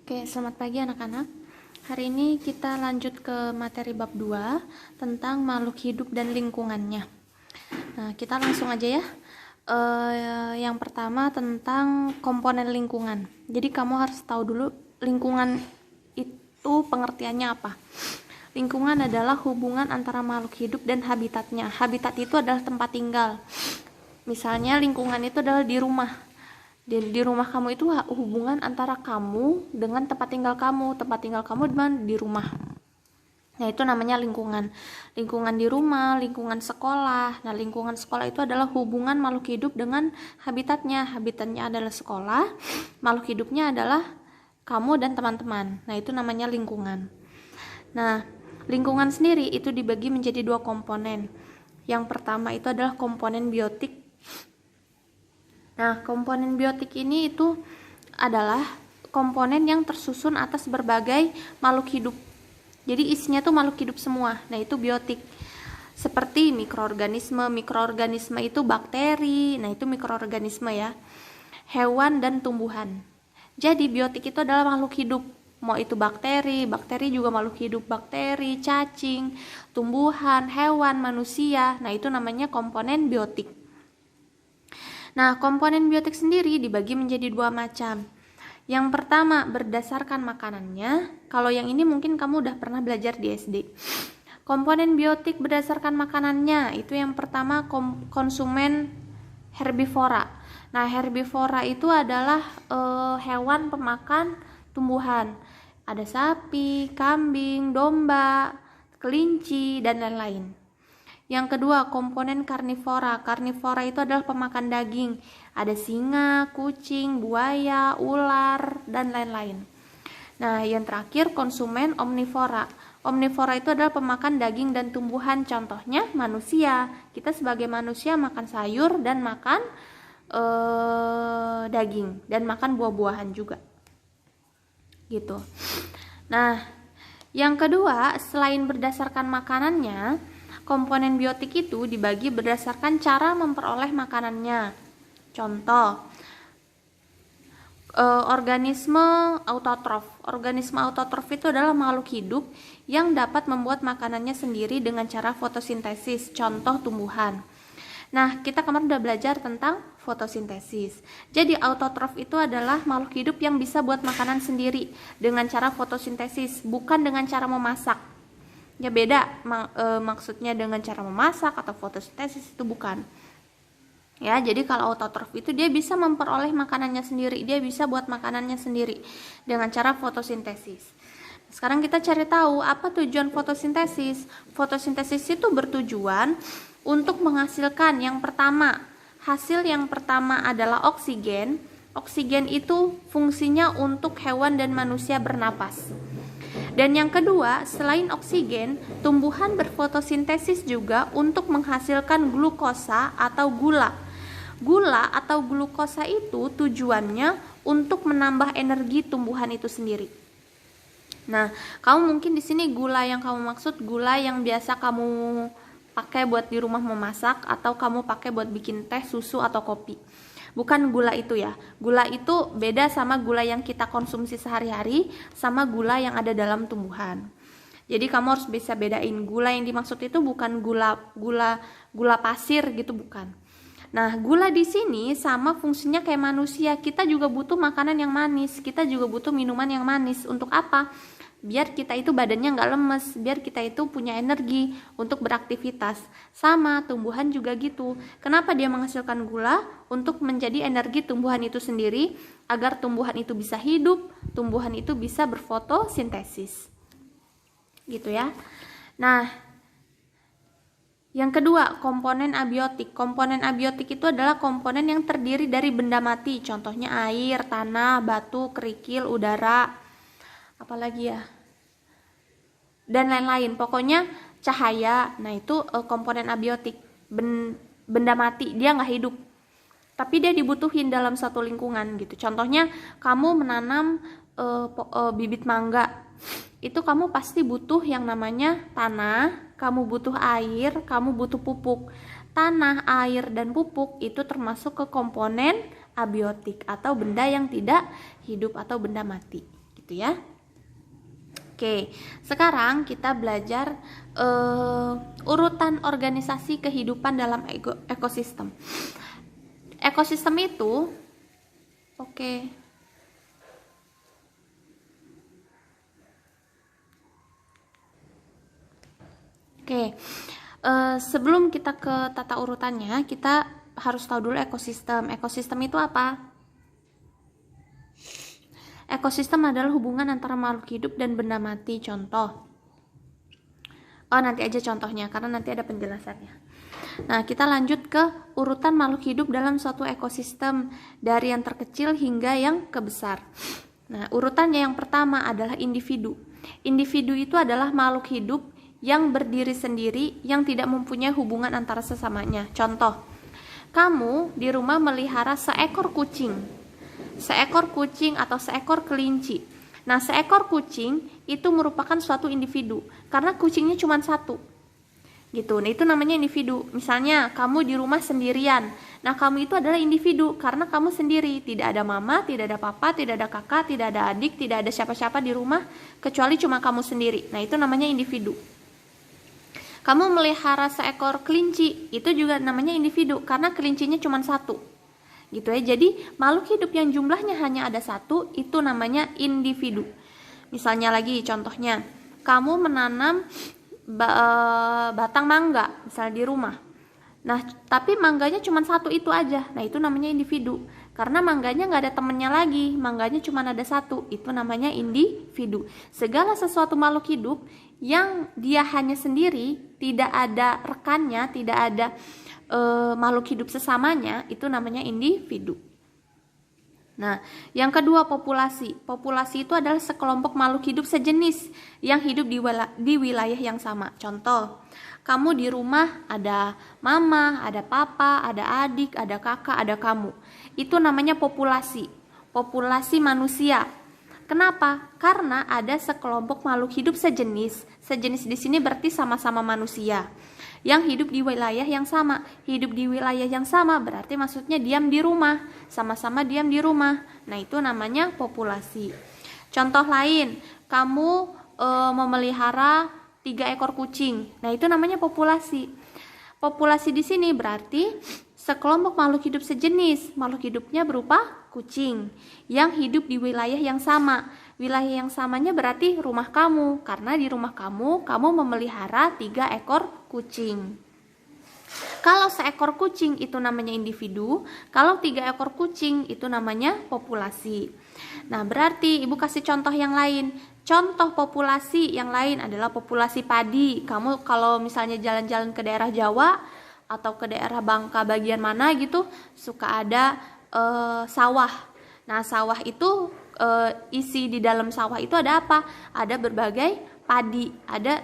Oke, selamat pagi anak-anak. Hari ini kita lanjut ke materi bab 2 tentang makhluk hidup dan lingkungannya. Nah, kita langsung aja ya. Yang pertama tentang komponen lingkungan. Jadi kamu harus tahu dulu lingkungan itu pengertiannya apa. Lingkungan adalah hubungan antara makhluk hidup dan habitatnya. Habitat itu adalah tempat tinggal. Misalnya lingkungan itu adalah di rumah. Di rumah kamu itu hubungan antara kamu dengan tempat tinggal kamu. Tempat tinggal kamu di mana? Di rumah. Nah, itu namanya lingkungan. Lingkungan di rumah, lingkungan sekolah. Nah, lingkungan sekolah itu adalah hubungan makhluk hidup dengan habitatnya. Habitatnya adalah sekolah, makhluk hidupnya adalah kamu dan teman-teman. Nah, itu namanya lingkungan. Nah, lingkungan sendiri itu dibagi menjadi dua komponen. Yang pertama itu adalah komponen biotik. Nah, komponen biotik ini itu adalah komponen yang tersusun atas berbagai makhluk hidup. Jadi isinya tuh makhluk hidup semua. Nah, itu biotik. Seperti mikroorganisme. Mikroorganisme itu bakteri. Nah, itu mikroorganisme ya. Hewan dan tumbuhan. Jadi biotik itu adalah makhluk hidup. Mau itu bakteri, bakteri juga makhluk hidup. Bakteri, cacing, tumbuhan, hewan, manusia. Nah, itu namanya komponen biotik. Nah, komponen biotik sendiri dibagi menjadi dua macam. Yang pertama, berdasarkan makanannya. Kalau yang ini mungkin kamu udah pernah belajar di SD. Komponen biotik berdasarkan makanannya, itu yang pertama konsumen herbivora. Nah, herbivora itu adalah hewan pemakan tumbuhan. Ada sapi, kambing, domba, kelinci, dan lain-lain. Yang kedua, komponen karnivora. Karnivora itu adalah pemakan daging. Ada singa, kucing, buaya, ular, dan lain-lain. Nah, yang terakhir, konsumen omnivora. Omnivora itu adalah pemakan daging dan tumbuhan. Contohnya manusia. Kita sebagai manusia makan sayur dan makan daging. Dan makan buah-buahan juga. Gitu. Nah, yang kedua, selain berdasarkan makanannya, komponen biotik itu dibagi berdasarkan cara memperoleh makanannya. Contoh, organisme autotrof. Organisme autotrof itu adalah makhluk hidup yang dapat membuat makanannya sendiri dengan cara fotosintesis. Contoh tumbuhan. Nah, kita kemarin udah belajar tentang fotosintesis. Jadi autotrof itu adalah makhluk hidup yang bisa buat makanan sendiri dengan cara fotosintesis, bukan dengan cara memasak. Ya beda maksudnya dengan cara memasak atau fotosintesis itu bukan. Ya, jadi kalau autotrof itu dia bisa memperoleh makanannya sendiri, dia bisa buat makanannya sendiri dengan cara fotosintesis. Sekarang kita cari tahu apa tujuan fotosintesis. Fotosintesis itu bertujuan untuk menghasilkan yang pertama, hasil yang pertama adalah oksigen. Oksigen itu fungsinya untuk hewan dan manusia bernapas. Dan yang kedua, selain oksigen, tumbuhan berfotosintesis juga untuk menghasilkan glukosa atau gula. Gula atau glukosa itu tujuannya untuk menambah energi tumbuhan itu sendiri. Nah, kamu mungkin di sini gula yang kamu maksud gula yang biasa kamu pakai buat di rumah memasak atau kamu pakai buat bikin teh, susu atau kopi. Bukan gula itu ya. Gula itu beda sama gula yang kita konsumsi sehari-hari sama gula yang ada dalam tumbuhan. Jadi kamu harus bisa bedain gula yang dimaksud itu bukan gula pasir gitu, bukan. Nah, gula di sini sama fungsinya kayak manusia. Kita juga butuh makanan yang manis, kita juga butuh minuman yang manis. Untuk apa? Biar kita itu badannya nggak lemes, biar kita itu punya energi untuk beraktivitas. Sama, tumbuhan juga gitu. Kenapa dia menghasilkan gula? Untuk menjadi energi tumbuhan itu sendiri, agar tumbuhan itu bisa hidup, tumbuhan itu bisa berfotosintesis. Gitu ya. Nah, yang kedua, komponen abiotik. Komponen abiotik itu adalah komponen yang terdiri dari benda mati. Contohnya air, tanah, batu, kerikil, udara, apalagi ya, dan lain-lain. Pokoknya cahaya. Nah, itu komponen abiotik. Benda mati, dia nggak hidup, tapi dia dibutuhin dalam satu lingkungan gitu. Contohnya kamu menanam bibit mangga, itu kamu pasti butuh yang namanya tanah, kamu butuh air, kamu butuh pupuk. Tanah, air, dan pupuk itu termasuk ke komponen abiotik atau benda yang tidak hidup atau benda mati. gitu ya. Oke, sekarang kita belajar urutan organisasi kehidupan dalam ekosistem. Ekosistem itu, oke. Sebelum kita ke tata urutannya, kita harus tahu dulu ekosistem. Ekosistem itu apa? Ekosistem adalah hubungan antara makhluk hidup dan benda mati. Contoh. Nanti aja contohnya, karena nanti ada penjelasannya. Nah, kita lanjut ke urutan makhluk hidup dalam suatu ekosistem, dari yang terkecil hingga yang kebesar. Nah, urutannya yang pertama adalah individu. Individu itu adalah makhluk hidup yang berdiri sendiri, yang tidak mempunyai hubungan antara sesamanya. Contoh, kamu di rumah melihara seekor kucing atau seekor kelinci. Nah, seekor kucing itu merupakan suatu individu karena kucingnya cuma satu. Gitu. Nah, itu namanya individu. Misalnya kamu di rumah sendirian. Nah, kamu itu adalah individu karena kamu sendiri. Tidak ada mama, tidak ada papa, tidak ada kakak, tidak ada adik, tidak ada siapa-siapa di rumah kecuali cuma kamu sendiri. Nah, itu namanya individu. Kamu melihara seekor kelinci, itu juga namanya individu karena kelincinya cuma satu. Gitu ya. Jadi makhluk hidup yang jumlahnya hanya ada satu itu namanya individu. Misalnya lagi contohnya, kamu menanam batang mangga misalnya di rumah. Nah, tapi mangganya cuma satu itu aja. Nah, itu namanya individu. Karena mangganya nggak ada temennya lagi, mangganya cuma ada satu, itu namanya individu. Segala sesuatu makhluk hidup yang dia hanya sendiri, tidak ada rekannya, tidak ada makhluk hidup sesamanya, itu namanya individu. Nah, yang kedua populasi. Populasi itu adalah sekelompok makhluk hidup sejenis yang hidup di wilayah yang sama. Contoh, kamu di rumah ada mama, ada papa, ada adik, ada kakak, ada kamu. Itu namanya populasi. Populasi manusia. Kenapa? Karena ada sekelompok makhluk hidup sejenis. Sejenis di sini berarti sama-sama manusia yang hidup di wilayah yang sama. Hidup di wilayah yang sama berarti maksudnya diam di rumah, sama-sama diam di rumah. Nah, itu namanya populasi. Contoh lain, kamu memelihara 3 ekor kucing. Nah, itu namanya populasi. Populasi di sini berarti sekelompok makhluk hidup sejenis. Makhluk hidupnya berupa kucing yang hidup di wilayah yang sama. Wilayah yang samanya berarti rumah kamu, karena di rumah kamu memelihara 3 ekor kucing. Kalau seekor kucing itu namanya individu, kalau 3 ekor kucing itu namanya populasi. Nah, berarti Ibu kasih contoh yang lain. Contoh populasi yang lain adalah populasi padi. Kamu kalau misalnya jalan-jalan ke daerah Jawa atau ke daerah Bangka bagian mana gitu, suka ada sawah. Nah, sawah itu isi di dalam sawah itu ada apa? Ada berbagai padi, ada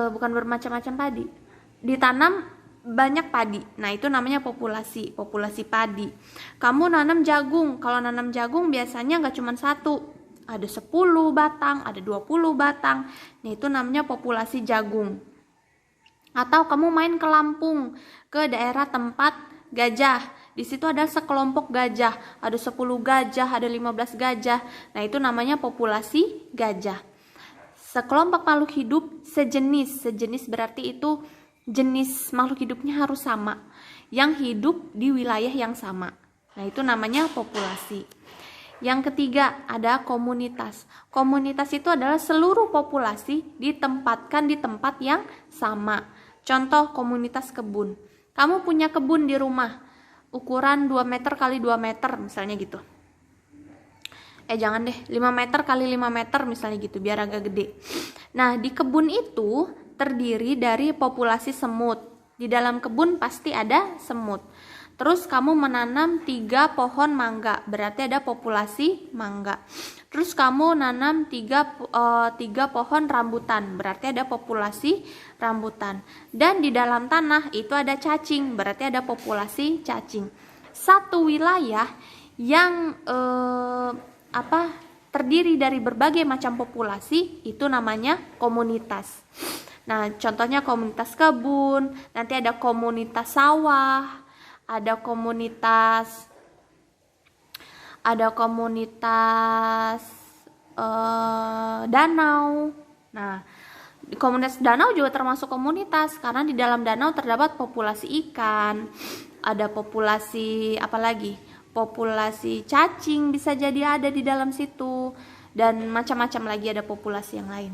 bukan bermacam-macam padi, ditanam banyak padi. Nah, itu namanya populasi padi. Kamu nanam jagung, kalau nanam jagung biasanya nggak cuma satu, ada 10 batang, ada 20 batang. Nah, itu namanya populasi jagung. Atau kamu main ke Lampung, ke daerah tempat gajah. Di situ ada sekelompok gajah, ada 10 gajah, ada 15 gajah. Nah, itu namanya populasi gajah. Sekelompok makhluk hidup sejenis. Sejenis berarti itu jenis makhluk hidupnya harus sama, yang hidup di wilayah yang sama. Nah, itu namanya populasi. Yang ketiga ada komunitas. Komunitas itu adalah seluruh populasi ditempatkan di tempat yang sama. Contoh komunitas kebun. Kamu punya kebun di rumah, ukuran 2 meter kali 2 meter misalnya gitu. Jangan deh, 5 meter kali 5 meter misalnya gitu, biar agak gede. Nah, di kebun itu terdiri dari populasi semut. Di dalam kebun pasti ada semut. Terus kamu menanam 3 pohon mangga, berarti ada populasi mangga. Terus kamu nanam 3 pohon rambutan, berarti ada populasi rambutan. Dan di dalam tanah itu ada cacing, berarti ada populasi cacing. Satu wilayah yang terdiri dari berbagai macam populasi itu namanya komunitas. Nah, contohnya komunitas kebun, nanti ada komunitas sawah, ada komunitas ada komunitas danau. Nah, di komunitas danau juga termasuk komunitas karena di dalam danau terdapat populasi ikan, ada populasi apa lagi? Populasi cacing bisa jadi ada di dalam situ, dan macam-macam lagi ada populasi yang lain.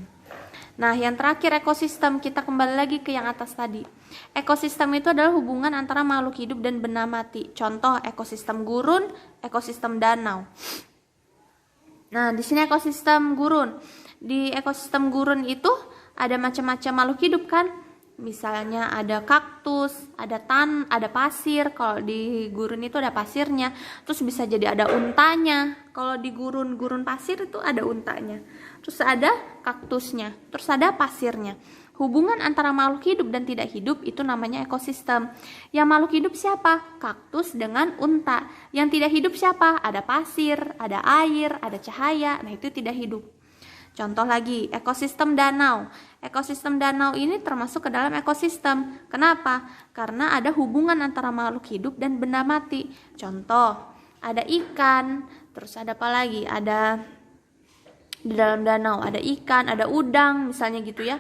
Nah, yang terakhir ekosistem, kita kembali lagi ke yang atas tadi. Ekosistem itu adalah hubungan antara makhluk hidup dan benda mati. Contoh ekosistem gurun, ekosistem danau. Nah, di sini ekosistem gurun. Di ekosistem gurun itu ada macam-macam makhluk hidup kan? Misalnya ada kaktus, ada pasir. Kalau di gurun itu ada pasirnya. Terus bisa jadi ada untanya. Kalau di gurun pasir itu ada untanya. Terus ada kaktusnya. Terus ada pasirnya. Hubungan antara makhluk hidup dan tidak hidup itu namanya ekosistem. Yang makhluk hidup siapa? Kaktus dengan unta. Yang tidak hidup siapa? Ada pasir, ada air, ada cahaya. Nah, itu tidak hidup. Contoh lagi, ekosistem danau. Ekosistem danau ini termasuk ke dalam ekosistem. Kenapa? Karena ada hubungan antara makhluk hidup dan benda mati. Contoh, ada ikan, terus ada apa lagi? Ada di dalam danau, ada ikan, ada udang, misalnya gitu ya.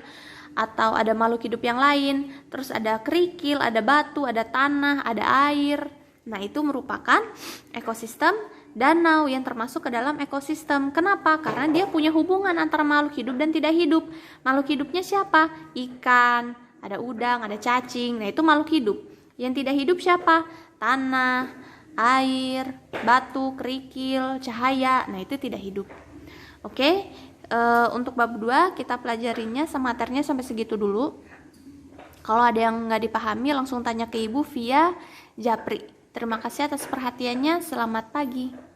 Atau ada makhluk hidup yang lain. Terus ada kerikil, ada batu, ada tanah, ada air. Nah, itu merupakan ekosistem danau yang termasuk ke dalam ekosistem. Kenapa? Karena dia punya hubungan antara makhluk hidup dan tidak hidup. Makhluk hidupnya siapa? Ikan, ada udang, ada cacing. Nah, itu makhluk hidup. Yang tidak hidup siapa? Tanah, air, batu, kerikil, cahaya. Nah, itu tidak hidup. Oke, untuk bab 2 kita pelajarinya materinya sampai segitu dulu. Kalau ada yang nggak dipahami langsung tanya ke Ibu via Japri. Terima kasih atas perhatiannya. Selamat pagi.